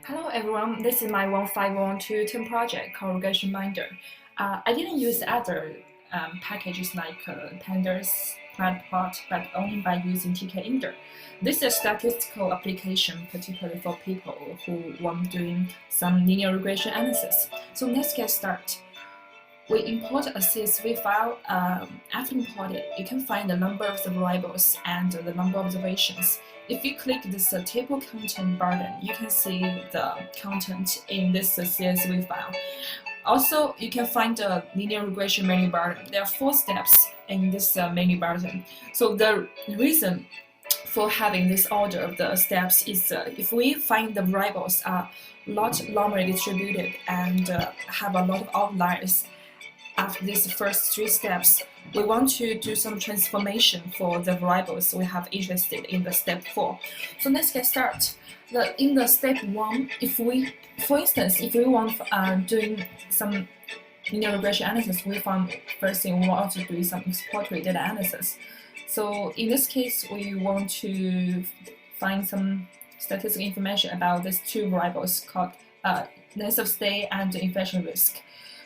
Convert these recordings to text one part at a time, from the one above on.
Hello everyone, this is my 1512 term project called Regression Binder. I didn't use other packages like pandas, matplotlib, but only by using tkinder. This is a statistical application, particularly for people who want doing some linear regression analysis. So let's get started. We import a CSV file. After imported, you can find the number of the variables and the number of observations. If you click this table content button, you can see the content in this CSV file. Also, you can find the linear regression menu button. There are 4 steps in this menu button. So the reason for having this order of the steps is if we find the variables are not normally distributed and have a lot of outliers, after these first 3 steps, we want to do some transformation for the variables we have interested in the step 4. So let's get started. In the step 1, for instance, if we want doing some linear regression analysis, we found first thing we want to do some exploratory data analysis. So in this case, we want to find some statistical information about these 2 variables called length of stay and infection risk.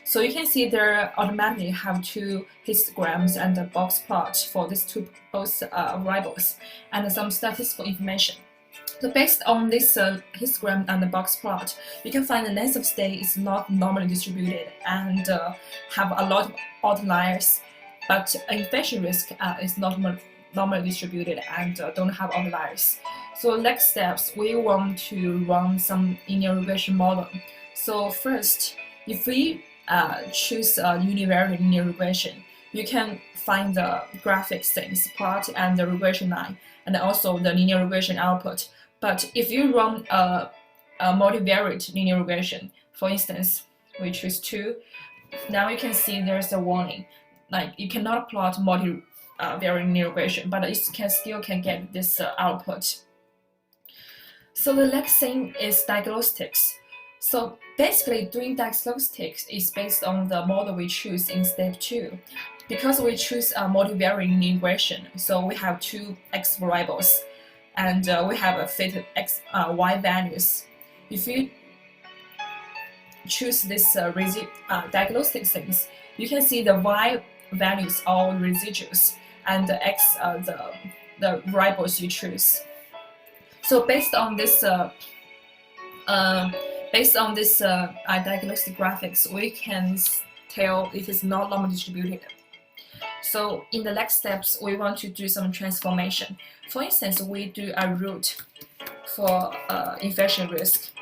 So you can see there automatically have 2 histograms and a box plot for these 2 variables and some statistical information. So based on this histogram and the box plot, you can find the length of stay is not normally distributed and have a lot of outliers, but infection risk is not normally distributed and don't have outliers. So next steps, we want to run some linear regression model. So first, if we choose univariate linear regression, you can find the graphics things, plot and the regression line, and also the linear regression output. But if you run a multivariate linear regression, for instance, we choose 2, now you can see there's a warning, like you cannot plot multivariate linear regression, but it still can get this output. So the next thing is diagnostics. So basically, doing diagnostics is based on the model we choose in step 2. Because we choose a multivariate linear regression, so we have 2 x variables, and we have a fit x, y values. If you choose this diagnostic things, you can see the y values are residuals, and the x the variables you choose. So based on this diagnostic graphics, we can tell it is not normally distributed. So in the next steps, we want to do some transformation. For instance, we do a root for infection risk.